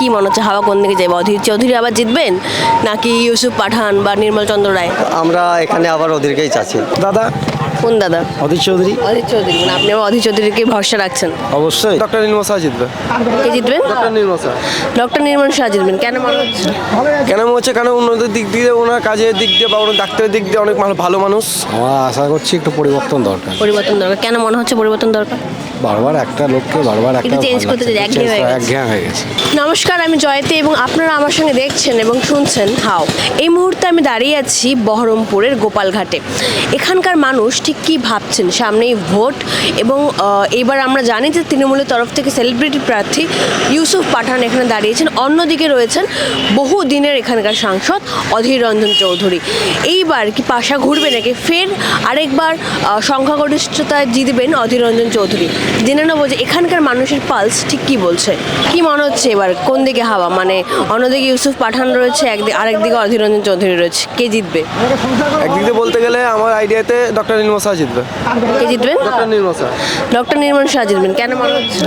কি মনে হচ্ছে হাওয়া কোন দিকে যাবে? অধীর চৌধুরী আবার জিতবেন নাকি ইউসুফ পাঠান বা নির্মল চন্দ্র রায়? আমরা এখানে আবার ওদেরকেই চাচ্ছি। দাদা কোন দাদা? অধীর চৌধুরী। অধীর চৌধুরী, মানে আপনি আবার অধীর চৌধুরীকে ভরসা রাখছেন? অবশ্যই ডক্টর নির্মল শাহ জিতবে। কে জিতবেন? ডক্টর নির্মল শাহ। ডক্টর নির্মল শাহ জিতবেন, কেন মনে হচ্ছে? কেন মনে হচ্ছে, কেন উন্নতির দিক দিয়ে, ওনার কাজের দিক দিয়ে বা ওনার ডাক্তারের দিক দিয়ে অনেক ভালো মানুষ। আমরা আশা করছি একটু পরিবর্তন দরকার। পরিবর্তন দরকার, কেন মনে হচ্ছে পরিবর্তন দরকার? বারবার একটা লোককে বারবার একটা একটু চেঞ্জ করতে চাই, একঘেয়ে হয়ে গেছে। একঘেয়ে হয়ে গেছে। নমস্কার, আমি জয়তী এবং আপনারা আমার সঙ্গে দেখছেন এবং শুনছেন হাও। এই মুহূর্তে আমি দাঁড়িয়ে আছি বহরমপুরের গোপালঘাটে। এখানকার মানুষ ঠিক কী ভাবছেন, সামনেই ভোট এবং এইবার আমরা জানি যে তৃণমূলের তরফ থেকে সেলিব্রিটি প্রার্থী ইউসুফ পাঠান এখানে দাঁড়িয়েছেন, অন্যদিকে রয়েছেন বহু দিনের এখানকার সাংসদ অধীর রঞ্জন চৌধুরী। এইবার কি পাশা ঘুরবে নাকি ফের আরেকবার সংখ্যাগরিষ্ঠতায় জিতবেন অধীর রঞ্জন চৌধুরী? জেনে নেবো যে এখানকার মানুষের পালস ঠিক কী বলছে। কি মনে হচ্ছে এবার কোন দিকে হাওয়া, মানে অন্যদিকে ইউসুফ পাঠান রয়েছে, আরেকদিকে অধীর রঞ্জন চৌধুরী রয়েছে, কে জিতবে? একদিক দিয়ে বলতে গেলে আমার আইডিয়াতে ডক্টর নির্মল শাহ জিতবে। কে জিতবেন? ডক্টর নির্মল শাহ। ডক্টর নির্মল শাহ জিতবেন, কেন মনে হচ্ছে?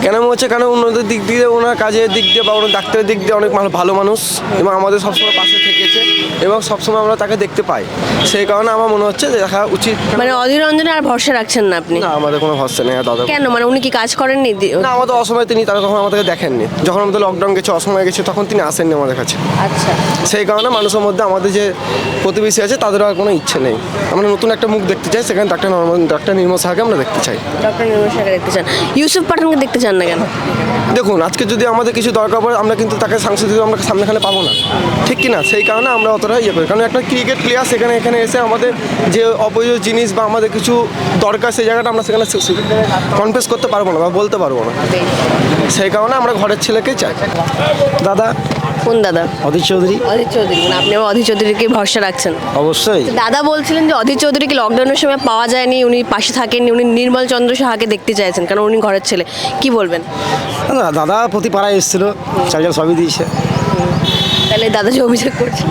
কেন মনে হচ্ছে, কেন উন্নতির দিক দিয়ে, ওনার কাজের দিক দিয়ে বা ওনার ডাক্তারের দিক দিয়ে অনেক ভালো মানুষ এবং আমাদের সবসময় পাশে থেকেছে এবং সবসময় আমরা তাকে দেখতে পাই। সেই কারণে আমার মনে হচ্ছে যে দেখা উচিত। মানে অধীর রঞ্জনে আর ভরসা রাখছেন না আপনি? না, আমাদের কোনো ভরসা নেই দাদা। কেন, মানে উনি কি কাজ করেননি? না, আমাদের অসময়ে তিনি তারা তখন আমাদেরকে দেখেননি। যখন আমাদের লকডাউন গেছে, অসময়ে গেছে, তখন তিনি আসেননি আমাদের কাছে। আচ্ছা, সেই কারণে মানুষের মধ্যে আমাদের যে প্রতিবেশী আছে তাদের আর কোনো ইচ্ছে নেই। আমরা নতুন একটা মুখ দেখতে চাই, সেখানে ডক্টর নির্মল শাহকে আমরা দেখতে চাই। ডক্টর নির্মল শাহকে দেখতে চান, ইউসুফ পাঠানকে দেখতে চান না কেন? দেখুন, আজকে যদি আমাদের কিছু দরকার পড়ে, আমরা কিন্তু তাকে সাংসদ হিসেবে আমরা সামনেখানে পাবো না, ঠিক কি না? সেই কারণে আমরা অতটা ইয়ে করি, কারণ একটা ক্রিকেট প্লেয়ার এখানে এসে আমাদের যে অপ্রয়োজনীয় জিনিস বা আমাদের কিছু দরকার সেই জায়গাটা আমরা সেখানে কনফেস করতে পারবো না বা বলতে পারবো না। সেই কারণে আমরা ঘরের ছেলেকেই চাই। দাদা কোন দাদা? অধীর চৌধুরী। অধীর চৌধুরী, মানে আপনি আবার অধীর চৌধুরীকে ভরসা রাখছেন? অবশ্যই। দাদা বলছিলেন যে অধীর চৌধুরীকে লকডাউনের সময় পাওয়া যায়নি, উনি পাশে থাকেননি, উনি নির্মল চন্দ্র সাহাকে দেখতে চাইছেন কারণ উনি ঘরের ছেলে। কি বলবেন? না, দাদা প্রতি পাড়ায় এসেছিল, চার্জার সবই দিয়েছে। তাহলে দাদা যে অভিযোগ করছেন,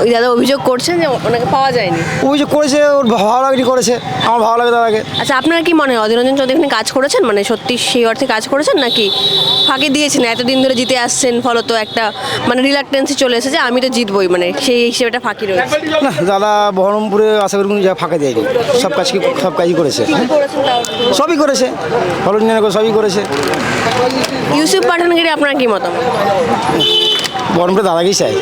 ওই দাদা অভিযোগ করছেন যে ওনাকে পাওয়া যায়নি। অভিযোগ করেছে, ওর ভালো লাগেনি করেছে, আমার ভালো লাগে দাদাকে। আচ্ছা, আপনার কি মনে হয় অধীর রঞ্জন চৌধুরী এখানে কাজ করেছেন, মানে সত্যি সেই অর্থে কাজ করেছেন নাকি ফাঁকি দিয়েছেন? এতদিন ধরে জিতে আসছেন, ফলত একটা মানে রিলাক্টেন্সি চলে এসেছে, আমি তো জিতবই, মানে সেই হিসেবে একটা ফাঁকি রয়েছে। না, দাদা বহরমপুরে আশা করি কোনো জায়গায় ফাঁকা দেয়নি, সব কাজই করেছে। সবই করেছে, ফলন সবই করেছে। ইউসুফ পাঠানগিরি আপনার কি মতামত? বহরমপুরে দাদাকেই চাই।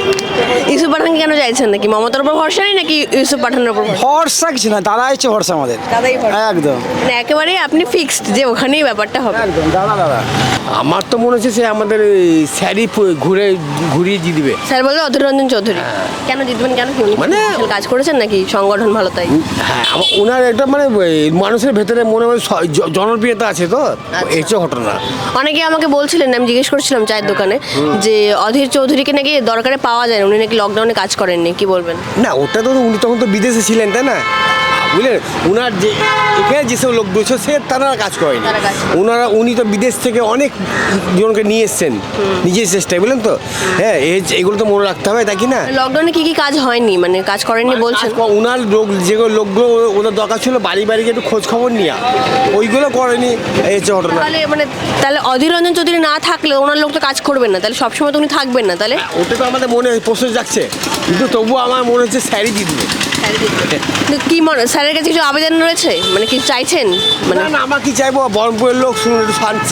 ইউসুফ পাঠানকে কেন চাইছেন? নাকি মমতার উপর ভরসা নেই নাকি ইউসুফ পাঠানের উপর ভরসা? ভরসা কিছু না, দাদা হচ্ছে ভরসা আমাদের। দাদাই ভরসা, একদম মানে একেবারেই আপনি ফিক্সড যে ওখানেই ব্যাপারটা হবে। একদম দাদা। আমার তো মনে হচ্ছে সে আমাদের স্যারই ঘুরিয়ে জিতবে। স্যার বললে অধীর রঞ্জন চৌধুরী। কেন জিতবেন, কেন কি উনি মানে কাজ করেছেন নাকি সংগঠন ভালো তাই? হ্যাঁ, ওনার একটা মানে মানুষের ভেতরে মনে হয় জনপ্রিয়তা আছে, তো এই হচ্ছে ঘটনা। অনেকে আমাকে বলছিলেন, আমি জিজ্ঞেস করছিলাম চায়ের দোকানে, যে অধীর চৌধুরীকে নাকি দরকারে পাওয়া যায় না, উনি নাকি লকডাউনে কাজ করেননি, কি বলবেন? না, ওটা তো উনি তখন তো বিদেশে ছিলেন, তাই না? বুঝলেন, ওনার যে এখানে যেসব লোক রয়েছে সে তারা কাজ করেনি। উনি তো বিদেশ থেকে অনেক জনকে নিয়ে এসছেন নিজের চেষ্টায়, বুঝলেন তো? হ্যাঁ, এগুলো তো মনে রাখতে হবে, তাই কি না? লকডাউনে কি কি কাজ হয়নি, মানে কাজ করেননি বলছেন? ওনার যেগুলো লোকগুলো ওদের দরকার ছিল বাড়ি গিয়ে একটু খোঁজ খবর নেওয়া, ওইগুলো করেনি, এই হচ্ছে ঘটনা। তাহলে অধীর রঞ্জন চৌধুরী না থাকলে ওনার লোক তো কাজ করবেন না, তাহলে সবসময় তো উনি থাকবেন না, তাহলে? ওটা তো আমাদের মনে প্রশ্ন যাচ্ছে, কিন্তু তবুও আমার মনে হচ্ছে স্যারই জিতবে। কিন্তু কি মনে, স্যারের কাছে কিছু আবেদন রয়েছে, মানে কি চাইছেন? মানে না, আমরা কি চাইবো, বহরমপুরের লোক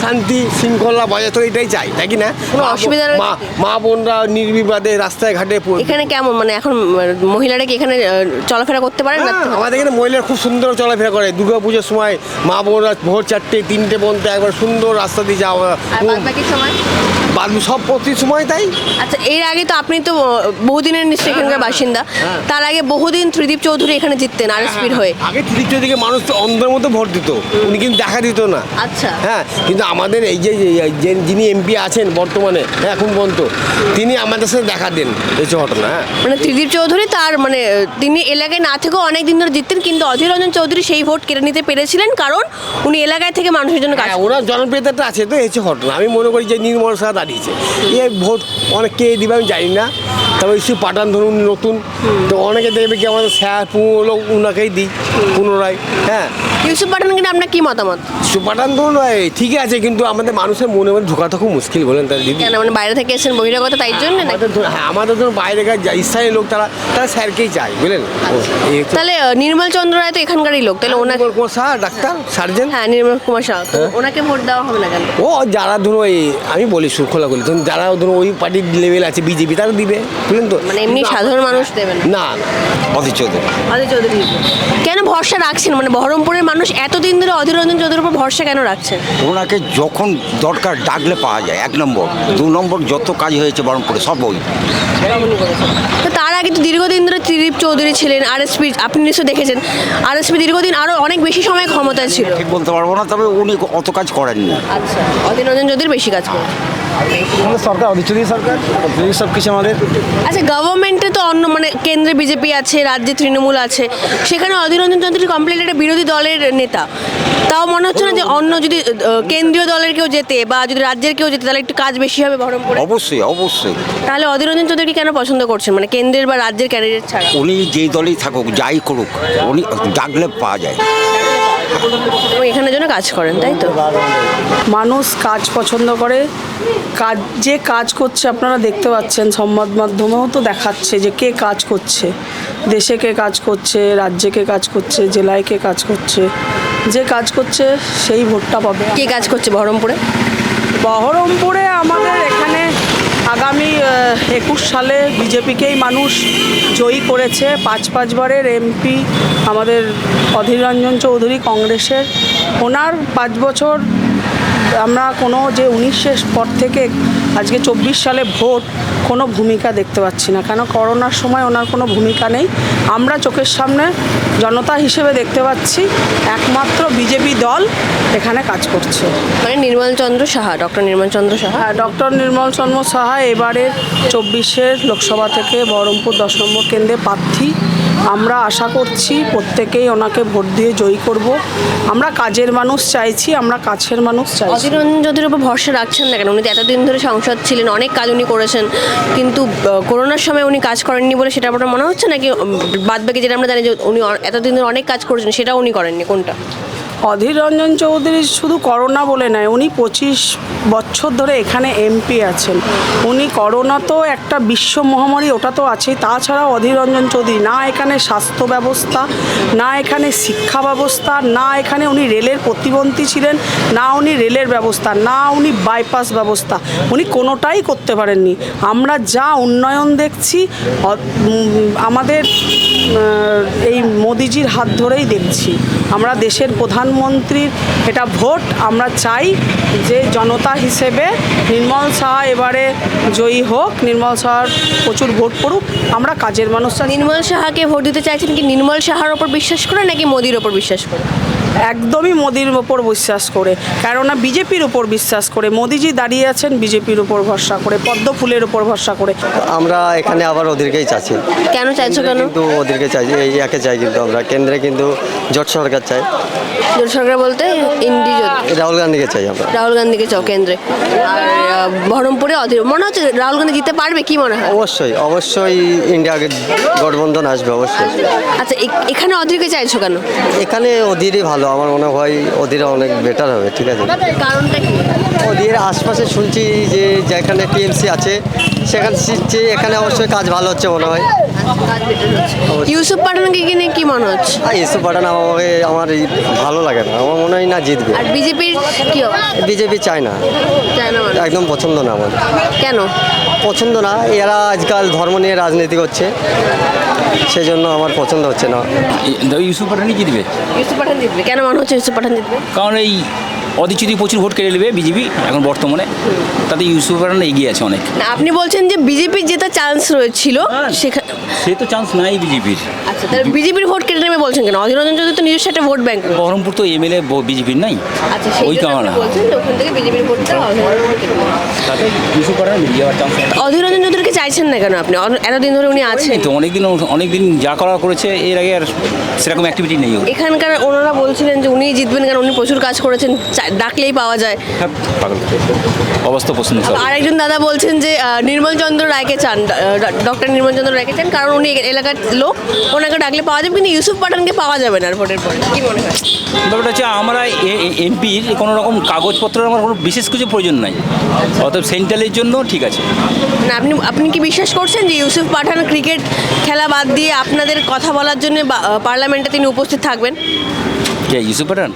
শান্তি শৃঙ্খলা বজায় তো এটাই চাই, তাই কি না? কোনো অসুবিধা রয়েছে? মা বোনরা নির্বিবাদে রাস্তায় ঘাটে এখানে কেমন, মানে এখন মহিলারা কি এখানে চলাফেরা করতে পারেন না? আমাদের এখানে মহিলারা খুব সুন্দর চলাফেরা করে। দুর্গা পুজোর সময় মা বোনরা ভোর 4টে 3টে পর্যন্ত একবার সুন্দর রাস্তা দিয়ে যাওয়া, বাকি সময় সব প্রতি সময় তাই। আচ্ছা, এর আগে তো আপনি তো বহুদিনের নিশ্চয়ই এখানকার বাসিন্দা, তার আগে বহুদিন ত্রিদীপ চৌধুরী এখানে জিততেন আরএসপির হয়ে। আগে ত্রিদীপ চৌধুরীকে মানুষ তো অন্ধের মতো ভোট দিত, উনি কিন্তু দেখা দিত না। আচ্ছা, হ্যাঁ, কিন্তু আমাদের এই যে যিনি এমপি আছেন বর্তমানে এখন পর্যন্ত, তিনি আমাদের সাথে দেখা দেন, এই যে ঘটনা। মানে ত্রিদীপ চৌধুরী তার মানে তিনি এলাকায় না থেকেও অনেক দিন ধরে জিততেন, কিন্তু অধীর রঞ্জন চৌধুরী সেই ভোট কেড়ে নিতে পেরেছিলেন কারণ উনি এলাকায় থেকে মানুষের জন্য কাজ। ওনার জনপ্রিয়তাটা আছে, তো এই হচ্ছে ঘটনা। আমি মনে করি যে নির্মল সাহা দাঁড়িয়েছে এ ভোট অনেক কে দিবে আমি জানি না, তবে ইস্যু পাঠান ধরুন নতুন, তো অনেকে দেখবে কি আমাদের স্যার পুরো ওনাকেই দিই পুনরায়। হ্যাঁ, ইউসুফ পাঠান কিন্তু আপনার কি মতামত? ইস্যু পাঠান ধরুন ঠিকই আছে, কিন্তু আমাদের মানুষের মনে মনে ঢোকাতে খুব মুশকিল, বলেন তার দিদি। কেন, মানে বাইরে থেকে এসেছেন বহিরাগত তাই জন্য নাকি? আমাদের ধরুন বাইরেকার স্থানীয় লোক তারা স্যারকেই চায়, বুঝলেন। তাহলে নির্মল চন্দ্র রায় তো এখানকারই লোক, তাহলে ওনাকে, স্যার ডাক্তার সার্জেন, হ্যাঁ নির্মল কুমার শাহ, তো ওনাকে ভোট দেওয়া হবে না কেন? ও যারা ধরুন ওই আমি বলি শৃঙ্খলা বলি, ধরুন যারা ধরুন ওই পার্টির লেভেল আছে বিজেপি তারা দিবে, বুঝলেন তো। মানে এমনি সাধারণ মানুষ দেবেন না না, অধীর চৌধুরী। অধীর চৌধুরী কেন ভরসা রাখছেন? মানে বহরমপুরের মানুষ এতদিন ধরে অধীর রঞ্জন চৌধুরীর উপর ভরসা কেন রাখছেন? ওনাকে যখন দরকার ডাকলে পাওয়া যায়, 1 নম্বর। 2 নম্বর যত কাজ হয়েছে বহরমপুরে সব ওই। তো তার আগে তো দীর্ঘদিন ধরে ত্রিদীপ চৌধুরী ছিলেন, আরএসপি আপনি নিশ্চয় দেখেছেন, আরএসপি দীর্ঘদিন আরও অনেক বেশি সময় ক্ষমতায় ছিল। ঠিক বলতে পারবো না, তবে উনি অত কাজ করেননি। আচ্ছা, অধীর রঞ্জন চৌধুরী বেশি কাজ করে। আমাদের সরকার অধিচুরি সরকার সব কিছু আমাদের। আচ্ছা, গভর্নমেন্টে তো অন্য মানে কেন্দ্রে বিজেপি আছে, রাজ্যে তৃণমূল আছে, সেখানে অধীর রঞ্জন চৌধুরী কমপ্লিট একটা বিরোধী দলের নেতা। তাও মনে হচ্ছে না যে অন্য যদি কেন্দ্রীয় দলের কেউ যেতে বা যদি রাজ্যের কেউ যেতে তাহলে একটু কাজ বেশি হবে বহরমপুরে? অবশ্যই অবশ্যই। তাহলে অধীর রঞ্জন চৌধুরী কেন পছন্দ করছেন, মানে কেন্দ্রের বা রাজ্যের ক্যান্ডিডেট ছাড়া? উনি যেই দলেই থাকুক, যাই করুক, উনি ডাকলে পাওয়া যায়। এবং এখানের জন্য কাজ করেন, তাই তো? মানুষ কাজ পছন্দ করে, কাজ যে কাজ করছে আপনারা দেখতে পাচ্ছেন, সংবাদ মাধ্যমেও তো দেখাচ্ছে যে কে কাজ করছে, দেশে কে কাজ করছে, রাজ্যে কে কাজ করছে, জেলায় কে কাজ করছে। যে কাজ করছে সেই ভোটটা পাবে। কে কাজ করছে বহরমপুরে? বহরমপুরে আমাদের এখানে আগামী 21 সালে বিজেপিকেই মানুষ জয়ী করেছে। 5 বারের এমপি আমাদের অধীর রঞ্জন চৌধুরী কংগ্রেসের। ওনার 5 বছর আমরা কোনো যে 19-এর পর থেকে আজকে 24 সালে ভোট কোনো ভূমিকা দেখতে পাচ্ছি না। কেন, করোনার সময় ওনার কোনো ভূমিকা নেই। আমরা চোখের সামনে জনতা হিসেবে দেখতে পাচ্ছি একমাত্র বিজেপি দল এখানে কাজ করছে। মানে নির্মল চন্দ্র সাহা, ডক্টর নির্মল চন্দ্র সাহা। হ্যাঁ, ডক্টর নির্মল চন্দ্র সাহা এবারে 24-এর লোকসভা থেকে বহরমপুর 10 নম্বর কেন্দ্রে প্রার্থী। আমরা আশা করছি প্রত্যেকেই ওনাকে ভোট দিয়ে জয়ী করব। আমরা কাজের মানুষ চাইছি, আমরা কাছের মানুষ চাইছি। অধীর রঞ্জন চৌধুরীর উপর ভরসা রাখছেন না কেন? উনি তো এতদিন ধরে সংসদ ছিলেন, অনেক কাজ উনি করেছেন, কিন্তু করোনার সময় উনি কাজ করেননি বলে সেটা আপনার মনে হচ্ছে নাকি বাদ বাকি যেটা আমরা জানি যে উনি এতদিন ধরে অনেক কাজ করেছেন সেটাও উনি করেননি? কোনটা? অধীর রঞ্জন চৌধুরী শুধু করোনা বলে নয়, উনি 25 বছর ধরে এখানে এমপি আছেন। উনি করোনা তো একটা বিশ্ব মহামারী, ওটা তো আছেই। তাছাড়াও অধীর রঞ্জন চৌধুরী না এখানে স্বাস্থ্য ব্যবস্থা, না এখানে শিক্ষা ব্যবস্থা, না এখানে উনি রেলের প্রতিমন্ত্রী ছিলেন, না উনি রেলের ব্যবস্থা, না উনি বাইপাস ব্যবস্থা, উনি কোনোটাই করতে পারেননি। আমরা যা উন্নয়ন দেখছি আমাদের এই মোদিজির হাত ধরেই দেখছি। আমরা দেশের প্রধানমন্ত্রীর এটা ভোট, আমরা চাই যে জনতা হিসেবে নির্মল সাহা এবারে জয়ী হোক, নির্মল সাহার প্রচুর ভোট পড়ুক। আমরা কাজের মানুষ চাই। নির্মল সাহাকে ভোট দিতে চাইছেন কি নির্মল সাহার ওপর বিশ্বাস করে নাকি মোদির ওপর বিশ্বাস করে? একদমই মোদির ওপর বিশ্বাস করে, কেননা বিজেপির ওপর বিশ্বাস করে। মোদিজি দাঁড়িয়ে আছেন বিজেপির ওপর ভরসা করে, পদ্ম ফুলের ওপর ভরসা করে। আমরা এখানে আবার ওদেরকেই চাচ্ছি। কেন চাইছো কেন? কিন্তু ওদেরকে চাই, এই একে চাই, কিন্তু আমরা কেন্দ্রে কিন্তু জোট সরকার চাই। জোট সরকার বলতে ইন্ডিজোট? রাহুল গান্ধীকে চাই আমরা। রাহুল গান্ধীকে চাও কেন্দ্রে? আর বহরমপুরে অধীর মনে হচ্ছে রাহুল গান্ধী জিততে পারবে, কি মনে হয়? অবশ্যই অবশ্যই ইন্ডিয়া গঠবন্ধন আসবে অবশ্যই। আচ্ছা, এখানে অধীরকে চাইছো কেন? এখানে ওদেরই ভালো, আমার মনে হয় ওদের অনেক বেটার হবে। ঠিক আছে, কারণটা কি? ওদের আশপাশে শুনছি যে যেখানে টিএমসি আছে সেখানে এখানে অবশ্যই কাজ ভালো হচ্ছে মনে হয়। ইউসুফ পাঠানকে কিনে কি মনে হচ্ছে? আর ইউসুফ পাঠান আমার ভালো লাগে না, আমার মনে হয় না জিতবে। আর বিজেপির কি হবে? বিজেপি চায় না, চায় না মানে? একদম পছন্দ না আমার। কেন পছন্দ না, এরা আজকাল ধর্ম নিয়ে রাজনীতি করছে, সেই জন্য আমার পছন্দ হচ্ছে না। ইউসুফ পাঠানই জিতবে। ইউসুফ পাঠান জিতবে? কেন মনে হচ্ছে ইউসুফ পাঠান জিতবে? কারণ এই অধীর চৌধুরী প্রচুর ভোট কেড়ে নেবে বিজেপি এখন বর্তমানে, তাতে ইউসুফ পাঠান এগিয়ে আছে অনেক। না, আপনি বলছেন যে বিজেপির জেতার চান্স রয়েছিল সেখানে। সে তো চান্স নাই বিজেপির। আচ্ছা, তাহলে বিজেপির ভোট কেটে নেবে বলছেন কেন? অধীর রঞ্জন চৌধুরী তো নিজস্ব একটা ভোট ব্যাংক। বহরমপুর তো এমএলএ বিজেপির নাই। আচ্ছা, সেই ওই জন্য কারণে আপনি বলছেন যে ওখান থেকে বিজেপির ভোটটা অধীর রঞ্জন কেটে নেবে। তাতে ইউসুফ পাঠান বেরিয়ে যাওয়ার চান্স। অধীর রঞ্জন চৌধুরীকে চাইছেন না কেন আপনি? এতদিন ধরে উনি আছেন তো অনেকদিন যা করা করেছে, এর আগে আর সেরকম অ্যাক্টিভিটি নেই। এখানকার। ওনারা বলছিলেন যে উনি জিতবেন কারণ উনি প্রচুর কাজ করেছেন, ডাকলেই পাওয়া যায়। হ্যাঁ পাগল অবস্থা পছন্দ সব। আরেকজন দাদা বলছেন যে নির্মল চন্দ্র রায়কে চান, ডক্টর নির্মল চন্দ্র রায়কে চান, কারণ উনি এলাকার লোক, ওনাকে ডাকলে পাওয়া যাবে, কিন্তু ইউসুফ পাঠানকে পাওয়া যাবে না ভোটের পরে। কি মনে হয়? ব্যাপারটা হচ্ছে আমরা এমপির কোনো রকম কাগজপত্রের আমার কোনো বিশেষ কিছু প্রয়োজন নাই, অতএব সেন্ট্রালের জন্য ঠিক আছে। না, আপনি কি বিশ্বাস করছেন যে ইউসুফ পাঠান ক্রিকেট খেলা বাদ দিয়ে আপনাদের কথা বলার জন্য পার্লামেন্টে তিনি উপস্থিত থাকবেন? কে ইউসুফ পাঠান?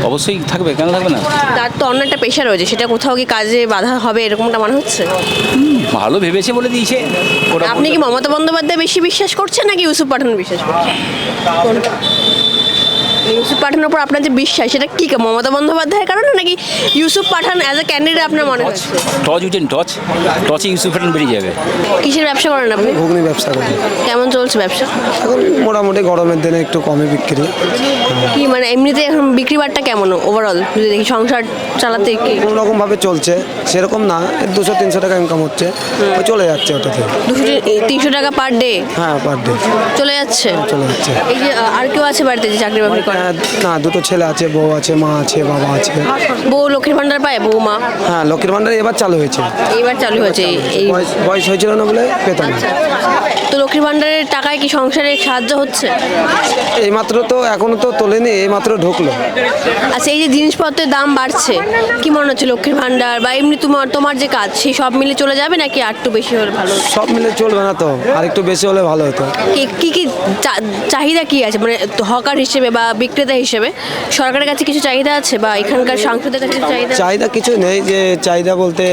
অবশ্যই থাকবে, কেন থাকবে না? তার তো অন্য একটা পেশা রয়েছে, সেটা কোথাও কি কাজে বাধা হবে এরকমটা মনে হচ্ছে? ভালো ভেবেছে বলে দিয়েছে ওটা। আপনি কি মমতা বন্দ্যোপাধ্যায় বেশি বিশ্বাস করছেন নাকি ইউসুফ পাঠান বিশ্বাস করছেন? কোনটা? ইউসুফ পাঠানের উপর আপনার যে বিশ্বাস, সেটা কি মমতা বন্দ্যোপাধ্যায়ের কারণে নাকি ইউসুফ পাঠান অ্যাজ এ ক্যান্ডিডেট আপনার মনে হচ্ছে? টচে ইউসুফ পাঠান বেরিয়ে যাবে। কিসের ব্যবসা করেন আপনি? ঘুগনি ব্যবসা করি। কেমন চলছে ব্যবসা? এখন মোটামুটি গরমের দিনে একটু কমে বিক্রি। কি মানে এমনিতে এখন বিক্রি বাট্টা কেমন ওভারঅল যদি দেখি, সংসার চালাতে কি কোনো রকমভাবে চলছে, সেরকম না, 200-300 টাকা ইনকাম হচ্ছে, ওই চলে যাচ্ছে ওটাতে। 200-300 টাকা পার ডে হ্যাঁ, পার ডে চলে যাচ্ছে। চলে যাচ্ছে। এই যে আর কেউ আছে বাড়িতে যে চাকরি বাকরি করে? না, দুটো ছেলে আছে, বউ আছে, মা আছে, বাবা আছে। বউ লক্ষ্মীর ভান্ডার পায়? বউ মা? হ্যাঁ, লক্ষ্মীর ভান্ডার এবার চালু হয়েছে। এইবার চালু হয়েছে এই। বয়স হয়েছিল না বলে পেতাম না। তো লক্ষ্মীর ভান্ডারের টাকায় কি সংসারে সাহায্য হচ্ছে? এইমাত্র তো এখনো তো তোলেনি, এইমাত্র ঢুকলো। আচ্ছা, এই যে জিনিসপত্রের দাম বাড়ছে, কি মনে হচ্ছে লক্ষ্মীর ভান্ডার বা এমনি তোমার যে কাজ, সেই সব মিলে চলে যাবে নাকি আর একটু বেশি হলে ভালো হতো? সব মিলে চলবে না তো, আর একটু বেশি হলে ভালো হতো। কি চাহিদা কি আছে, মানে হকার হিসেবে বা বিক্রেতা হিসেবে সরকারের কাছে কিছু চাহিদা আছে বা এখানকার সাংসদের কাছে কিছু চাহিদা? চাহিদা কিছু নেই, যে চাহিদা বলতে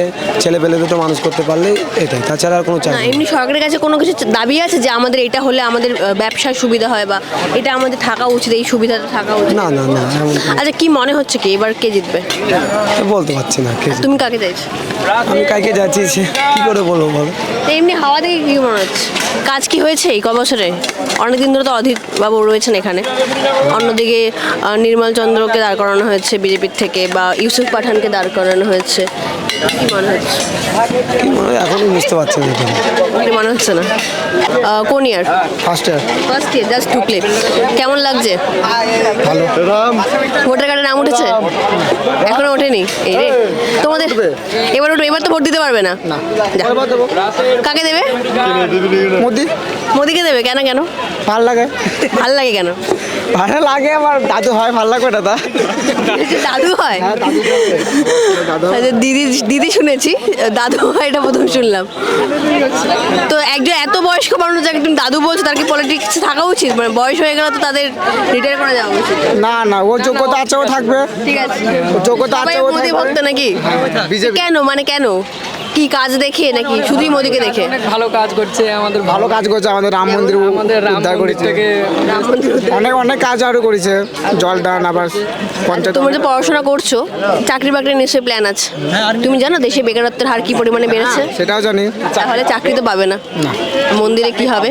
ছেলে পেলে দুটো মানুষ করতে পারলেই এটাই, তাছাড়া আর কোনো না, চাহিদা নেই। এমনি সরকারের কাছে কোনো কিছু দাবি আছে যে আমাদের এটা হলে আমাদের ব্যবসার সুবিধা হয় বা এটা আমাদের থাকা উচিত, এই সুবিধাটা থাকা উচিত? না না না, এমন কোনো- আচ্ছা, কি মনে হচ্ছে কি এবার কে জিতবে? বলতে পারছি না কে। তুমি কাকে চাইছো? আমি কাকে যাচ্ছি কি করে বলবো বলো? এমনি হাওয়া থেকে কি মনে হচ্ছে, কাজ কি হয়েছে এই কবছরে? অনেকদিন ধরে তো অধীর বাবু রয়েছেন এখানে, অন্যদিকে নির্মল চন্দ্রকে দাঁড় করানো হয়েছে বিজেপির থেকে, বা ইউসুফ পাঠানকে দাঁড় করানো হয়েছে, কি মনে হচ্ছে? কি মনে হয় এখনই বুঝতে পারছি না এখানে। কি মনে হচ্ছে না? কোন year? First year. First year, just ঢুকলে। কেমন লাগছে? ভালো। ভোটার কার্ডে নাম উঠেছে? এখনো ওঠেনি? এই রে, তোমাদের এবার উঠবে, এবার তো ভোট দিতে পারবে না। যা। কাকে দেবে? মোদি। মোদিকে দেবে? কেন কেন? ভাল লাগে। ভাল লাগে কেন? ভালো লাগে, আমার দাদু হয়, ভাল লাগবে না তা। দাদু হয়? দাদু আচ্ছা, দিদি শুনেছি, দাদু হয় এটা প্রথম শুনলাম। তো একজন এত বয়স্ক মানুষ যাকে তুমি দাদু বলছো, তার কি পলিটিক্স থাকা উচিত? মানে বয়স হয়ে গেলে তো তাদের রিটায়ার করে যাওয়া উচিত। না না, ওর যোগ্যতা আছে, ও থাকবে। ঠিক আছে, যোগ্যতা আছে, সবাই ও মোদি থাকবে। ভক্ত নাকি? বিজেপি। কেন, মানে কেন? কি কাজ দেখে নাকি শুধুই মোদিকে দেখে? ভালো কাজ করছে আমাদের, ভালো কাজ করছে, আমাদের রাম মন্দির আমাদের রাম উদ্ধার মন্দির করেছে। থেকে রাম মন্দির উদ্ধার। অনেক অনেক কাজ আরও করেছে, জল দান, আবার পঞ্চায়েত। তোমরা যে পড়াশোনা করছো, চাকরি বাকরির নিশ্চয়ই প্ল্যান আছে। তুমি জানো দেশে বেকারত্বের হার কি পরিমাণে বেড়েছে? সেটাও জানি। তাহলে চাকরি তো পাবে না। মন্দিরে কি হবে?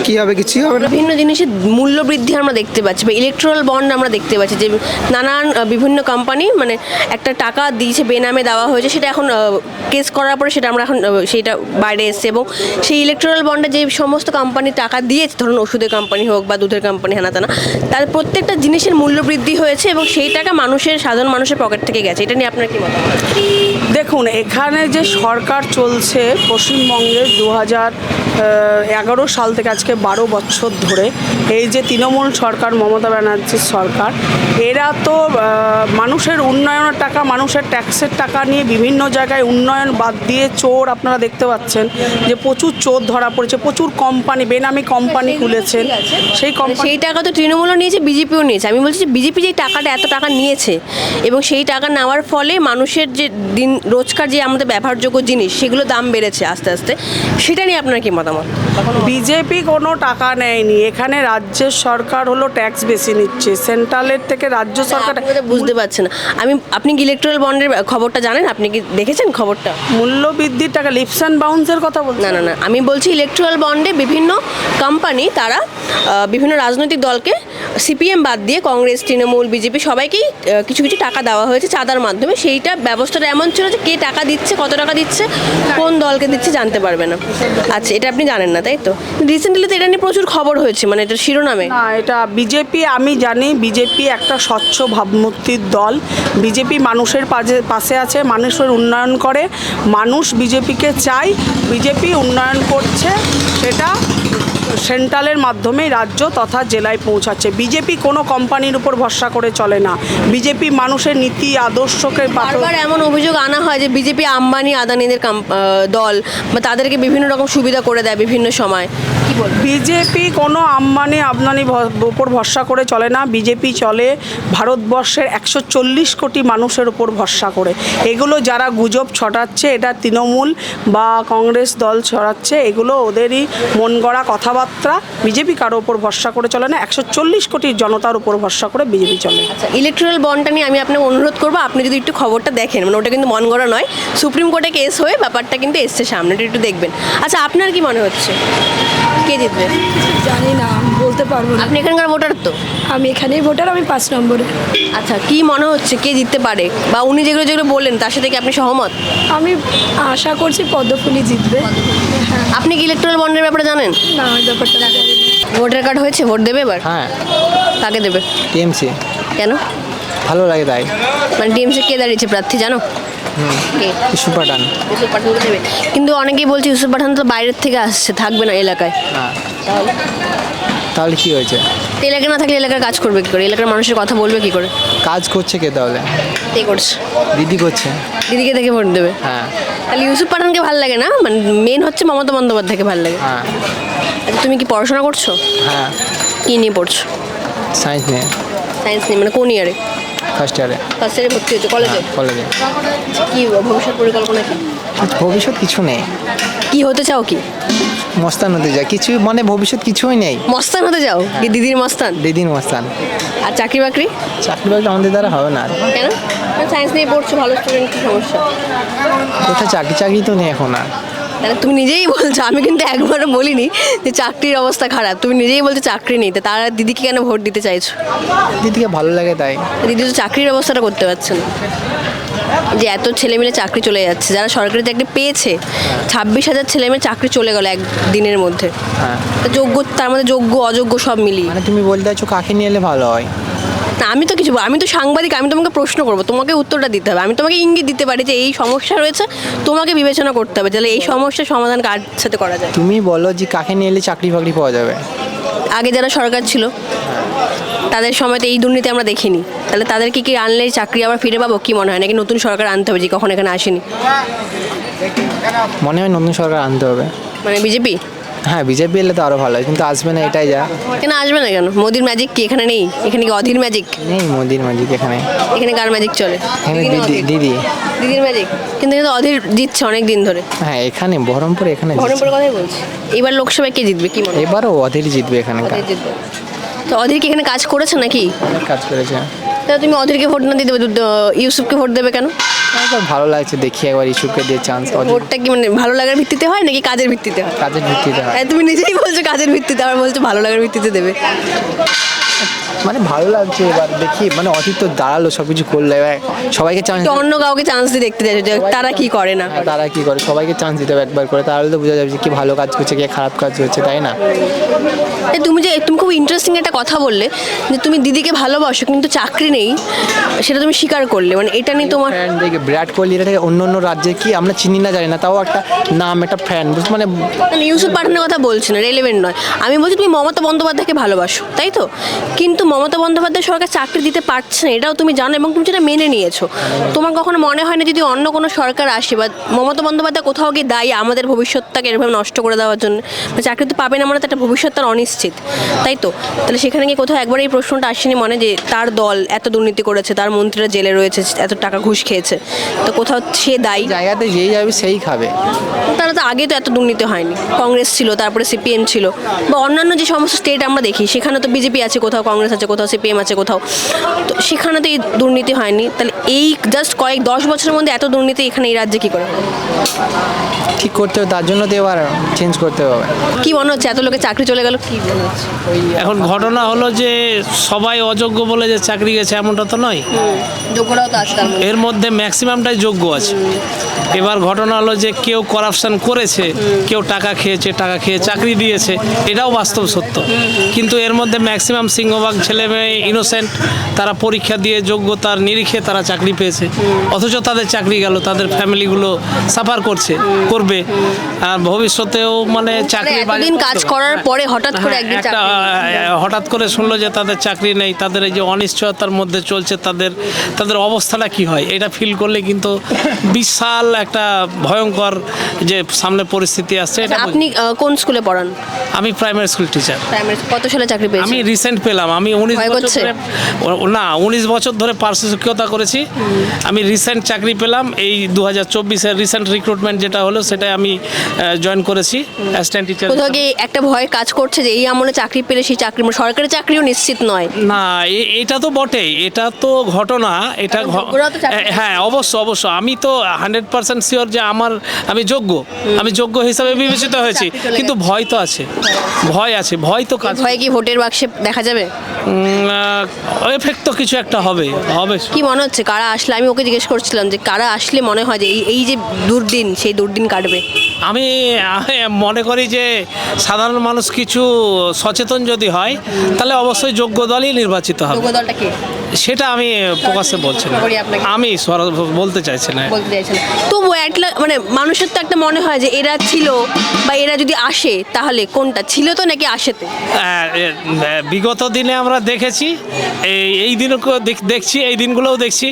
কি হবে? কিছুই হবে না। বিভিন্ন জিনিসের মূল্য বৃদ্ধি আমরা দেখতে পাচ্ছি, বা ইলেকট্রাল বন্ড আমরা দেখতে পাচ্ছি, যে নানান বিভিন্ন কোম্পানি মানে একটা টাকা দিয়েছে, বেনামে দেওয়া হয়েছে, সেটা এখন কেস করার পরে সেটা আমরা এখন সেটা বাইরে এসছে, এবং সেই ইলেকট্রাল বন্ডে যে সমস্ত কোম্পানি টাকা দিয়েছে, ধরুন ওষুধের কোম্পানি হোক বা দুধের কোম্পানি, হেনা তেনা, তার প্রত্যেকটা জিনিসের মূল্য বৃদ্ধি হয়েছে এবং সেই টাকা সাধারণ মানুষের পকেট থেকে গেছে। এটা নিয়ে আপনার কি মতামত? দেখুন, এখানে যে সরকার চলছে পশ্চিমবঙ্গে 2011 সাল থেকে আজকে 12 বছর ধরে, এই যে তৃণমূল সরকার, মমতা ব্যানার্জির সরকার, এরা তো মানুষের উন্নয়নের টাকা, মানুষের ট্যাক্সের টাকা নিয়ে বিভিন্ন জায়গায় উন্নয়ন বাদ দিয়ে চোর, আপনারা দেখতে পাচ্ছেন যে প্রচুর চোর ধরা পড়েছে, প্রচুর কোম্পানি, বেনামি কোম্পানি খুলেছেন। সেই কোম্পানি, সেই টাকা তো তৃণমূলও নিয়েছে, বিজেপিও নিয়েছে। আমি বলছি যে বিজেপি যে টাকাটা এত টাকা নিয়েছে এবং সেই টাকা নেওয়ার ফলে মানুষের যে দিন রোজকার যে আমাদের ব্যবহারযোগ্য জিনিস, সেগুলো দাম বেড়েছে আস্তে আস্তে, সেটা নিয়ে আপনার কি মতামত? বিজেপি কোনো টাকা নেয়নি, এখানে রাজ্যের সরকার হলো ট্যাক্স বেশি নিচ্ছে, সেন্ট্রালের থেকে রাজ্য সরকার। বুঝতে পারছেন না। আপনি কি ইলেকট্রাল বন্ডের খবরটা জানেন? আপনি কি দেখেছেন খবরটা? মূল্য বৃদ্ধির টাকা লিপস অ্যান্ড বাউন্সের কথা বলছি না না না, আমি বলছি ইলেকট্রাল বন্ডে বিভিন্ন কোম্পানি তারা বিভিন্ন রাজনৈতিক দলকে সিপিএম বাদ দিয়ে কংগ্রেস, তৃণমূল, বিজেপি সবাইকেই কিছু কিছু টাকা দেওয়া হয়েছে চাঁদার মাধ্যমে। সেইটা ব্যবস্থাটা এমন ছিল যে কে টাকা দিচ্ছে, কত টাকা দিচ্ছে, কোন দলকে দিচ্ছে জানতে পারবে না। আচ্ছা, এটা আপনি জানেন না তাই তো? রিসেন্টলি তো এটা নিয়ে প্রচুর খবর হয়েছে, মানে এটা শিরোনামে। না, এটা বিজেপি, আমি জানি বিজেপি একটা স্বচ্ছ ভাবমূর্তির দল। বিজেপি মানুষের পাশে আছে, মানুষের উন্নয়ন করে, মানুষ বিজেপিকে চায়, বিজেপি উন্নয়ন করছে, সেটা সেন্ট্রালের মাধ্যমে রাজ্য তথা জেলায় পৌঁছাচ্ছে। বিজেপি কোনো কোম্পানির উপর ভরসা করে চলে না। বিজেপি মানুষের নীতি আদর্শকে বারবার এমন অভিযোগ আনা হয় যে বিজেপি আম্বানি আদানিদের দল, বা তাদেরকে বিভিন্ন রকম সুবিধা করে দেয় বিভিন্ন সময়। কি বল? বিজেপি কোনো আম্বানি আবদানি উপর ভরসা করে চলে না। বিজেপি চলে ভারতবর্ষের 140 কোটি মানুষের উপর ভরসা করে। এগুলো যারা গুজব ছড়াচ্ছে, এটা তৃণমূল বা কংগ্রেস দল ছড়াচ্ছে, এগুলো ওদেরই মন গড়া কথাবার্তা। বিজেপি কারো ওপর ভরসা করে চলে না, 140 কোটি জনতার উপর ভরসা করে বিজেপি চলে। আচ্ছা, ইলেকট্রাল বন্ডটা নিয়ে আমি আপনাকে অনুরোধ করবো, আপনি যদি একটু খবরটা দেখেন, মানে ওটা কিন্তু মন গড়া নয়, সুপ্রিম কোর্টে কেস হয়ে ব্যাপারটা কিন্তু এসছে সামনে, এটা একটু দেখবেন। আচ্ছা, আপনার কি মনে হচ্ছে কে জিতবে? জানি না, বলতে পারবো না। আপনি এখানকার ভোটার তো? আমি এখানেই ভোটার, আমি 5 নম্বরে। আচ্ছা, কি মনে হচ্ছে কে জিততে পারে, বা উনি যেগুলো যেগুলো বললেন তার সাথে কি আপনি সহমত? আমি আশা করছি পদ্মফুলি জিতবে। হ্যাঁ। আপনি কি ইলেকট্রাল বন্ডের ব্যাপারে জানেন? না, ওই ব্যাপারটা জানি না। ভোটার কার্ড হয়েছে, ভোট দেবে এবার? হ্যাঁ, কাকে দেবে? টিএমসি কেন? ভালো লাগে তাই। মানে টিএমসি কে দাঁড়িয়েছে প্রার্থী জানো? কে? ইস্যু পাঠান। ইউসুফ পাঠানকে দেবে, কিন্তু অনেকেই বলছে ইউসুফ পাঠান তো বাইরের থেকে আসছে, থাকবে না এলাকায়। হ্যাঁ, তাহলে কি হয়েছে? তো এলাকা না থাকলে এলাকার কাজ করবে কি করে, এলাকার মানুষের কথা বলবে কি করে? কাজ করছে কে তাহলে? কে করছে? দিদি করছে। দিদিকে দেখে ভোট দেবে? হ্যাঁ তাহলে ইউসুফ পাঠানকে ভালো লাগে না, মানে মেন হচ্ছে মমতা বন্দ্যোপাধ্যায়কে ভালো লাগে। হ্যাঁ আচ্ছা, তুমি কি পড়াশোনা করছো? হ্যাঁ, কি নিয়ে পড়ছো? সায়েন্স নিয়ে সায়েন্স নিয়ে, মানে কোন ইয়ারে? ফার্স্ট ইয়ারে। ফার্স্ট ইয়ারে ভর্তি হচ্ছে কলেজে? কলেজে। কি ভবিষ্যৎ পরিকল্পনা কি? ভবিষ্যৎ কিছু নেই। কি হতে চাও কি? মস্তান হতে যায়, কিছু মানে ভবিষ্যৎ কিছুই নেই। মস্তান হতে চাও কি? দিদির মস্তান? দিদির মস্তান। আর চাকরি বাকরি? চাকরি বাকরি আমাদের দ্বারা হবে না। কেন? সায়েন্স নিয়ে পড়ছো, ভালো স্টুডেন্ট, কি সমস্যা? কোথায় চাকরি তো নেই এখন আর। তাহলে তুমি নিজেই বলছো, আমি কিন্তু একবারও বলিনি যে চাকরির অবস্থা খারাপ, তুমি নিজেই বলছো চাকরি নেই, তা তারা দিদিকে কেন ভোট দিতে চাইছো? দিদিকে ভালো লাগে তাই। দিদি তো চাকরির অবস্থাটা করতে পারছে না, যে এত ছেলেমেয়ে চাকরি চলে যাচ্ছে, যারা সরকারি চাকরি পেয়েছে 26,000 ছেলেমেয়ে চাকরি চলে গেল একদিনের মধ্যে। হ্যাঁ, তো যোগ্য, তার মধ্যে যোগ্য অযোগ্য সব মিলিয়ে। মানে তুমি বলতে চাইছো কাকে নিয়ে এলে ভালো হয়? না, আমি তো কিছু আমি তো সাংবাদিক, আমি তোমাকে প্রশ্ন করবো, তোমাকে উত্তরটা দিতে হবে। আমি তোমাকে ইঙ্গিত দিতে পারি যে এই সমস্যা রয়েছে, তোমাকে বিবেচনা করতে হবে তাহলে এই সমস্যার সমাধান কার সাথে করা যায়। তুমি বলো যে কাকে নিয়ে এলে চাকরি বাকরি পাওয়া যাবে? আগে যারা সরকার ছিল তাদের সময় তো এই দুর্নীতি আমরা দেখিনি, তাহলে তাদেরকে কি আনলে চাকরি আবার ফিরে পাবো? কি মনে হয়, নাকি নতুন সরকার আনতে হবে যে কখন এখানে আসেনি? মনে হয় নতুন সরকার আনতে হবে। মানে বিজেপি? হ্যাঁ, বিজেপি এলে তো আরো ভালো হয়, কিন্তু আসবে না এটাই যা। কেন আসবে না কেন? মোদির ম্যাজিক কি এখানে নেই? এখানে কি অধীর ম্যাজিক? নেই মোদির ম্যাজিক এখানে। এখানে কার ম্যাজিক চলে? এখানে দিদি না অধীর? দিদি। দিদির ম্যাজিক, কিন্তু কিন্তু অধীর জিতছে অনেক দিন ধরে। হ্যাঁ, এখানে বহরমপুরে এখানে বহরমপুরের কথাই বলছি। এবার লোকসভায় কে জিতবে কি মনে হয়? এবারও অধীর জিতবে এখানে। অধীর জিতবে। তো অধীর কি এখানে কাজ করেছে নাকি? অনেক কাজ করেছে। তাহলে তুমি অধীরকে ভোট না দিতে ইউসুফকে ভোট দেবে কেন? আমার ভালো লাগছে, দেখি একবার ইস্যুকে দিয়ে চান্স। ভোটটা কি মানে ভালো লাগার ভিত্তিতে হয় নাকি কাজের ভিত্তিতে হয়? কাজের ভিত্তিতে হয়। তুমি নিজেই বলছো কাজের ভিত্তিতে, আবার বলছো ভালো লাগার ভিত্তিতে দেবে। মানে ভালো লাগছে, এবার দেখি মানে অতীত তো দাঁড়ালো, সব কিছু করলো, এবার সবাইকে চান্স। তো অন্য কাউকে চান্স দিয়ে দেখতে চাইছো যে তারা কি করে না। তারা কি করে, সবাইকে চান্স দিতে হবে একবার করে, তাহলে তো বোঝা যাবে যে কি ভালো কাজ করছে, কি খারাপ কাজ হচ্ছে, তাই না? তুমি খুব ইন্টারেস্টিং একটা কথা বললে যে তুমি দিদিকে ভালোবাসো কিন্তু চাকরি নেই, সেটা তুমি স্বীকার করলে, মানে এটা নিয়ে তোমার। ফ্যান দেখে বিরাট কোহলি, এটা থেকে অন্য অন্য রাজ্যে কি আমরা চিনি না জানি না, তাও একটা নাম, একটা ফ্যান, মানে ইউসুফ পাঠানের কথা বলছি না, রেলেভেন্ট নয়। আমি বলছি তুমি মমতা বন্দ্যোপাধ্যায়কে ভালোবাসো, তাই তো? কিন্তু মমতা বন্দ্যোপাধ্যায় সরকার চাকরি দিতে পারছে না, এটাও তুমি জানো এবং তুমি সেটা মেনে নিয়েছো। তোমার কখনো মনে হয় না যদি অন্য কোনো সরকার আসে বা মমতা বন্দ্যোপাধ্যায় কোথাও গিয়ে দায়ী আমাদের ভবিষ্যৎটাকে এরভাবে নষ্ট করে দেওয়ার জন্য, চাকরি তো পাবে না, মানে তো একটা ভবিষ্যৎ তার অনিশ্চিত, তাই তো? তাহলে সেখানে গিয়ে কোথাও একবার এই প্রশ্নটা আসেনি মনে যে তার দল এত দুর্নীতি করেছে, তার মন্ত্রীরা জেলে রয়েছে, এত টাকা ঘুষ খেয়েছে, তো কোথাও সে দায়ী? জায়গাতে যেই যাবে সেই খাবে। তারা তো আগে তো এত দুর্নীতি হয়নি, কংগ্রেস ছিল, তারপরে সিপিএম ছিল, বা অন্যান্য যে সমস্ত স্টেট আমরা দেখি সেখানে তো বিজেপি আছে কোথাও কোথাও কংগ্রেস আছে, কোথাও সিপিএম আছে, কোথাও, তো সেখানে তো এই দুর্নীতি হয়নি, তাহলে এই জাস্ট 10 বছরের মধ্যে এত দুর্নীতি এখানে এই রাজ্যে কী করে হলো? ঠিক করতে হবে, তার জন্য তো এবার চেঞ্জ করতে হবে। কি মনে হচ্ছে এত লোকের চাকরি চলে গেল, কি মনে হচ্ছে? এখন ঘটনা হলো যে সবাই অযোগ্য বলে যে চাকরি গেছে এমনটা তো নয়, যোগ্যরাও তো আছে তার মধ্যে। এর মধ্যে ম্যাক্সিমামটাই যোগ্য আছে। এবার ঘটনা হলো যে কেউ করাপশন করেছে, কেউ টাকা খেয়ে চাকরি দিয়েছে, এটাও বাস্তব সত্য। কিন্তু এর মধ্যে ম্যাক্সিমাম সিংহভাগ ছেলে মেয়ে ইনোসেন্ট, তারা পরীক্ষা দিয়ে যোগ্যতার নিরিখে তারা চাকরি পেয়েছে, অথচ তাদের চাকরি গেল, তাদের ফ্যামিলিগুলো সাফার করবে। আর ভবিষ্যতেও মানে চাকরি এতদিন কাজ করার পরে হঠাৎ করে একদিন একটা হঠাৎ করে শুনলো যে তাদের চাকরি নেই, তাদের এই যে অনিশ্চয়তার মধ্যে চলছে, তাদের অবস্থাটা কি হয় এটা ফিল করলে কিন্তু বিশাল একটা ভয়ঙ্কর যে সামনে পরিস্থিতি আসছে। এটা আপনি কোন স্কুলে পড়ান? আমি প্রাইমারি স্কুল টিচার। কত সালে চাকরি পেয়েছেন? আমি রিসেন্ট পেলাম, আমি 19 বছর ধরে পার্শ্ব শিক্ষকতা করেছি। আমি রিসেন্ট চাকরি পেলাম এই 2024-এর রিসেন্ট রিক্রুটমেন্ট যেটা হলো সেটাই আমি জয়েন করেছি অ্যাসিস্ট্যান্ট টিচার। কোথাও গিয়ে একটা ভয় কাজ করছে যে এই আমলে চাকরি পেলে সেই চাকরি, সরকারি চাকরিও নিশ্চিত নয়। না, এটা তো বটেই, এটা তো ঘটনা, এটা হ্যাঁ অবশ্য আমি তো 100% শিওর যে আমি যোগ্য হিসাবে বিবেচিত হয়েছি, কিন্তু ভয় তো আছে, ভয় তো কাজ। ভয় কি ভোটের বাক্সে দেখা যাবে? এফেক্ট তো কিছু একটা হবে। কি মনে হচ্ছে কারা আসলে, আমি ওকে জিজ্ঞেস করছিলাম যে কারা আসলে মনে হয় যে এই যে দুর্দিন, সেই দুর্দিন কাটবে? আমি মনে করি যে সাধারণ মানুষ কিছু সচেতন যদি হয় তাহলে অবশ্যই যোগ্য দলই নির্বাচিত হবে। যোগ্য দলটা কি সেটা আমি প্রকাশ্যে বলছি না, আমি বলতে চাইছি না। তবু মানে মানুষের তো একটা মনে হয় যে এরা ছিল বা এরা যদি আসে তাহলে কোনটা ছিল তো নাকি আসেতে? বিগত দিনে আমরা দেখেছি, এই দিনও দেখছি, এই দিনগুলোও দেখছি।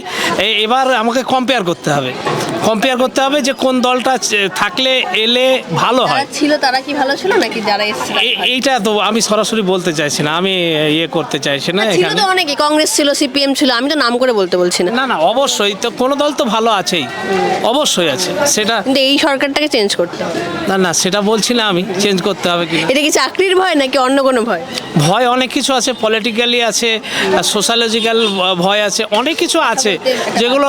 এবার আমাকে কম্পেয়ার করতে হবে যে কোন দলটা থাকলে এলে ভালো হয়। ছিল তারা কি ভালো ছিল নাকি যারা এসেছিল? এইটা তো আমি সরাসরি বলতে চাইছি না, আমি করতে চাইছি না। ছিল তো অনেকে, কংগ্রেস ছিল, সিপিএম ছিল, আমি তো নাম করে বলছি না। না অবশ্যই তো কোনো দল তো ভালো আছেই, অবশ্যই আছে সেটা, কিন্তু এই সরকারটাকে চেঞ্জ করতে হবে। না সেটা বলছি না আমি, চেঞ্জ করতে হবে কি। এটা কি চাকরির ভয় নাকি অন্য কোনো ভয়? অনেক কিছু আছে, পলিটিক্যালি আছে, সোশ্যালজিক্যাল ভয় আছে, অনেক কিছু আছে যেগুলো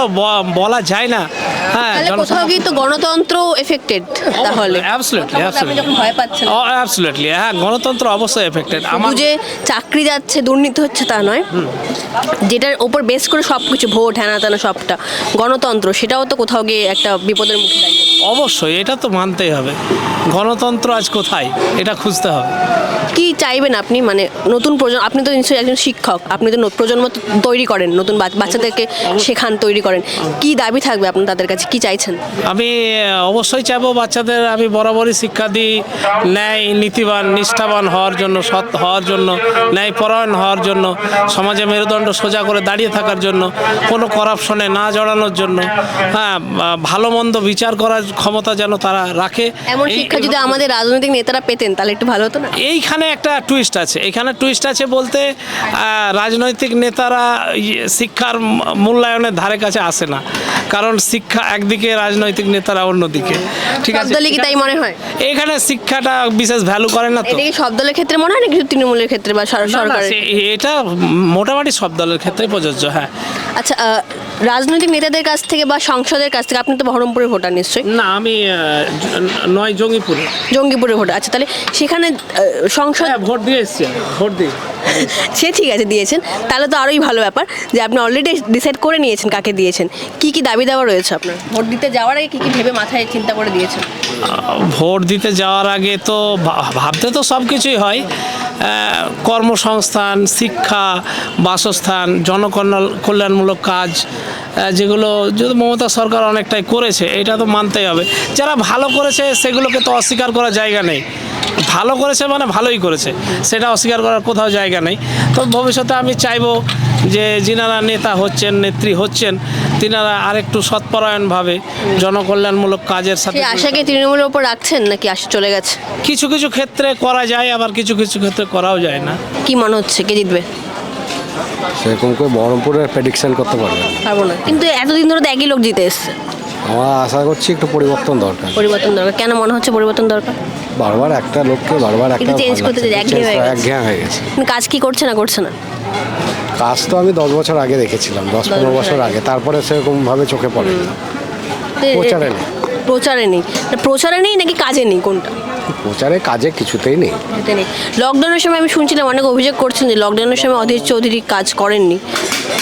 বলা যায় না। হ্যাঁ, কোথাও গিয়ে তো গণতন্ত্র এফেক্টেড তাহলে। অ্যাবসলিউটলি হ্যাঁ, গণতন্ত্র অবশ্যই এফেক্টেড। আমার যে চাকরি যাচ্ছে, দুর্নীতি হচ্ছে তা নয়, যেটার ওপর বেস করে সবকিছু, ভোট হ্যানা ত্যানা সবটা, গণতন্ত্র, সেটাও তো কোথাও গিয়ে একটা বিপদের মুখে দাঁড়িয়ে। অবশ্যই এটা তো মানতেই হবে, গণতন্ত্র আজ কোথায় এটা খুঁজতে হবে। কি চাইবেন আপনি, মানে নতুন প্রজন্ম, আপনি তো নিশ্চয়ই একজন শিক্ষক, আপনি তো প্রজন্ম তৈরি করেন, নতুন বাচ্চাদেরকে শেখান, তৈরি করেন, কি দাবি থাকবে আপনার তাদের কাছে, কি চাইছেন? আমি অবশ্যই চাইবো বাচ্চাদের আমি বরাবরই শিক্ষা দিই ন্যায়, নীতিবান, নিষ্ঠাবান হওয়ার জন্য, সৎ হওয়ার জন্য, ন্যায়পরায়ণ হওয়ার জন্য, সমাজে মেরুদণ্ড সোজা করে দাঁড়িয়ে থাকার জন্য, কোনো করাপশনে না জড়ানোর জন্য, হ্যাঁ, ভালো মন্দ বিচার করার ক্ষমতা যেন তারা রাখে। এমন শিক্ষা যদি আমাদের রাজনৈতিক নেতারা পেতেন তাহলে একটু ভালো হতো না? এইখানে একটা টুইস্ট আছে, বলতে রাজনৈতিক নেতারা শিক্ষার মূল্যায়নের ধারে কাছে আসে না, কারণ শিক্ষা একদিকে, রাজনৈতিক নেতারা অন্যদিকে। ঠিক আছে, কি তাই মনে হয়? এখানে শিক্ষাটা বিশেষ ভ্যালু করে না। তো এটা কি সব দলের ক্ষেত্রে মনে হয় নাকি তৃণমূলের ক্ষেত্রে বা সরকারের? এটা মোটামুটি সব দলের ক্ষেত্রেই প্রযোজ্য। হ্যাঁ, আচ্ছা, রাজনৈতিক নেতাদের কাছ থেকে বা সংসদের কাছ থেকে, আপনি তো বহরমপুরের ভোটার নিশ্চয়ই? না, আমি জঙ্গিপুরের ভোটার। আচ্ছা, তাহলে সেখানে সংসদ ভোট দিয়ে এসছি, সে ঠিক আছে, দিয়েছেন, তাহলে তো আরোই ভালো ব্যাপার যে আপনি অলরেডি ডিসাইড করে নিয়েছেন কাকে দিয়েছেন। কি দাবি দেওয়া রয়েছে আপনার? ভোট দিতে যাওয়ার আগে কি ভেবে মাথায় চিন্তা করে দিয়েছেন? ভোট দিতে যাওয়ার আগে তো ভাবতে তো সব কিছুই হয়, কর্মসংস্থান, শিক্ষা, বাসস্থান, জনকল্যাণমূলক কাজ, যেগুলো যদি মমতা সরকার অনেকটাই করেছে, এটা তো মানতেই হবে। যারা ভালো করেছে সেগুলোকে তো অস্বীকার করার জায়গা নেই, ভালো করেছে মানে ভালোই করেছে, সেটা অস্বীকার করার কোথাও জায়গা নেই। তো ভবিষ্যতে আমি চাইবো যে যিনারা নেতা হচ্ছেন, নেত্রী হচ্ছেন, তিনারা আরেকটু সৎপরায়ণভাবে জনকল্যাণমূলক কাজের সাথে। আশাকে তৃণমূলের উপর রাখছেন নাকি আশা চলে গেছে? কিছু ক্ষেত্রে করা যায়, আবার কিছু ক্ষেত্রে করাও যায় না। কি মনে হচ্ছে কে জিতবে? সেরকম করে বহরমপুরের প্রেডিকশন করতে পারবে পারবো না, কিন্তু এতদিন ধরে তো একই লোক জিতে এসছে। আমরা আশা করছি একটু পরিবর্তন দরকার। পরিবর্তন দরকার, কেন মনে হচ্ছে পরিবর্তন দরকার? বারবার একটা লোককে বারবার একটা একটু চেঞ্জ করতে চাই, একঘেয়ে হয়ে গেছে। একঘেয়ে হয়ে গেছে। কাজ কি করছে না করছে না? কাজ তো আমি 10 বছর আগে দেখেছিলাম, 10-15 বছর আগে, তারপরে সেরকমভাবে চোখে পড়ে না। প্রচারে নেই। প্রচারে নেই, প্রচারে নেই নাকি কাজে নেই, কোনটা? প্রচারে কাজে কিছুতেই নেই। এতে নেই। লকডাউনের সময় আমি শুনছিলাম অনেক অভিযোগ করছেন যে লকডাউনের সময় অধীর চৌধুরী কাজ করেননি,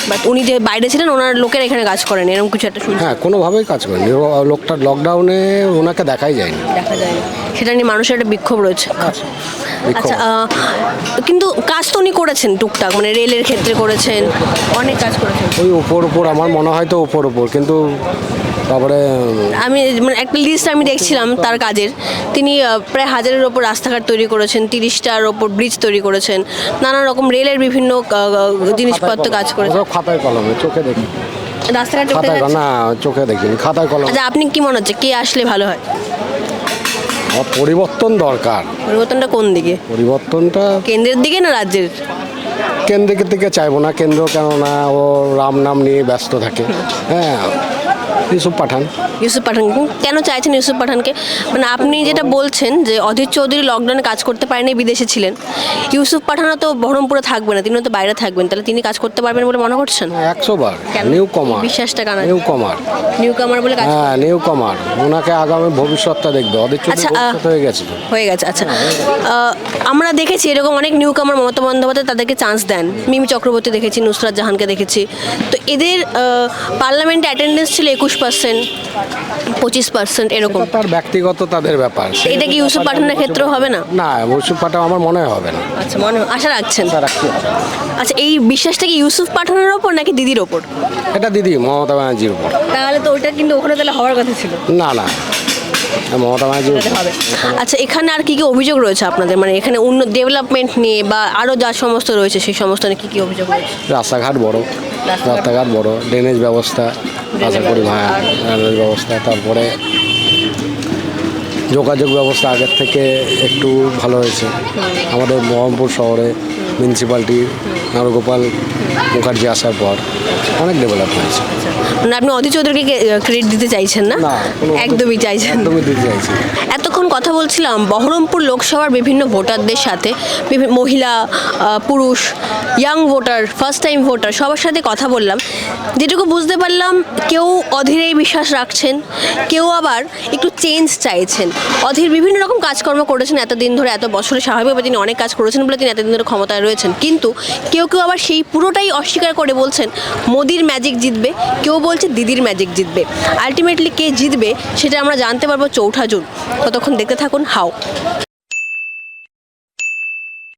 বাট উনি যে বাইরে ছিলেন ওনার লোকের এখানে কাজ করেনি, এরকম কিছু একটা শুনছি। হ্যাঁ, কোনোভাবেই কাজ করেনি লোকটা, লকডাউনে ওনাকে দেখাই যায়নি। দেখা যায়নি, সেটা নিয়ে মানুষের একটা বিক্ষোভ রয়েছে। আচ্ছা, কিন্তু কাজ তো উনি করেছেন টুকটাক, মানে রেলের ক্ষেত্রে করেছেন, অনেক কাজ করেছেন। ওই উপর আমার মনে হয় তো উপর কিন্তু তারপরে আমি মানে একটা লিস্ট আমি দেখছিলাম তার কাজের, তিনি প্রায় 1000-এর ওপর রাস্তাঘাট তৈরি করেছেন, 30টার ওপর ব্রিজ তৈরি করেছেন, নানা রকম রেলের বিভিন্ন জিনিসপত্র কাজ করেছেন। খাতায় কলমে চোখে দেখি, রাস্তাঘাট খাতায় না চোখে দেখিনি, খাতায় কলমে। আচ্ছা, আপনি কি মনে হচ্ছে কে আসলে ভালো হয়? পরিবর্তন দরকার। পরিবর্তনটা কোন দিকে? পরিবর্তনটা কেন্দ্রের দিকে না রাজ্যের? কেন্দ্রের থেকে চাইবো না, কেন্দ্র কেননা ও রাম নাম নিয়ে ব্যস্ত থাকে। হ্যাঁ, ইউসুফ পাঠান। ইউসুফ পাঠান কেন চাইছেন ইউসুফ পাঠানকে? মানে আপনি যেটা বলছেন যে অধীর চৌধুরী লকডাউনে কাজ করতে পারেনি, বিদেশে ছিলেন, ইউসুফ পাঠানও তো বহরমপুরে থাকবে না, তিনিও তো বাইরে থাকবেন, তাহলে তিনি কাজ করতে পারবেন বলে মনে করছেন? 100 বার কেন? নিউ কমার। বিশ্বাসটা কেন? নিউ কমার। নিউ কামার বলে কাজ হ্যাঁ, নিউ কমার, ওনাকে আগামী ভবিষ্যৎটা দেখবে। অধীর চৌধুরী আচ্ছা, ভবিষ্যৎ হয়ে গেছে। হয়ে গেছে। আচ্ছা, আমরা দেখেছি এরকম অনেক নিউ কামার, মমতা বন্দ্যোপাধ্যায় তাদেরকে চান্স দেন, মিমি চক্রবর্তী দেখেছি, নুসরাত জাহানকে দেখেছি, তো এদের পার্লামেন্টে অ্যাটেন্ডেন্স ছিল 21%, 25% এরকম। তার ব্যক্তিগত তাদের ব্যাপার। এটা কি ইউসুফ পাঠানের ক্ষেত্রেও হবে না? না, ইউসুফ পাঠান আমার মনে হয় হবে না। আচ্ছা, আশা রাখছেন। আশা রাখছি। আচ্ছা, এই বিশ্বাসটা কি ইউসুফ পাঠানের ওপর নাকি দিদির ওপর? এটা দিদি মমতা ব্যানার্জির উপর। তাহলে তো ওটা কিন্তু ওখানে তাহলে হওয়ার কথা ছিল। না, মমতা ব্যানার্জির উপর। হবে। আচ্ছা, এখানে আর কি কি অভিযোগ রয়েছে আপনাদের, মানে এখানে ডেভেলপমেন্ট নিয়ে বা আরও যা সমস্ত রয়েছে সেই সমস্ত নিয়ে কি কি অভিযোগ রয়েছে? রাস্তাঘাট বড়, ড্রেনেজ ব্যবস্থা, আশা করি ড্রেনেজ ব্যবস্থা, তারপরে যোগাযোগ ব্যবস্থা আগের থেকে একটু ভালো হয়েছে। আমাদের বহরমপুর শহরে মিউনিসিপ্যালিটি নারগোপাল মুখার্জি আসার পর অনেক ডেভেলপ হয়েছে। মানে আপনি অধীর চৌধুরীকে ক্রেডিট দিতে চাইছেন না? একদমই চাইছেন। একদমই দিতে চাইছি। এতক্ষণ কথা বলছিলাম বহরমপুর লোকসভার বিভিন্ন ভোটারদের সাথে, মহিলা, পুরুষ, young voter, first time voter, সবার সাথে কথা বললাম। যেটুকু বুঝতে পারলাম, কেউ অধীরেই বিশ্বাস রাখছেন, কেউ আবার একটু চেঞ্জ চাইছেন। অধীর বিভিন্ন রকম কাজকর্ম করেছেন এতদিন ধরে, এত বছরে স্বাভাবিকভাবে তিনি অনেক কাজ করেছেন বলে তিনি এতদিন ধরে ক্ষমতায় রয়েছেন, কিন্তু কেউ কেউ আবার সেই পুরোটাই অস্বীকার করে বলছেন মোদির ম্যাজিক জিতবে, কেউ বলছে দিদির ম্যাজিক জিতবে। আলটিমেটলি কে জিতবে সেটা আমরা জানতে পারবো 4 জুন। ততক্ষণ দেখতে থাকুন হাও।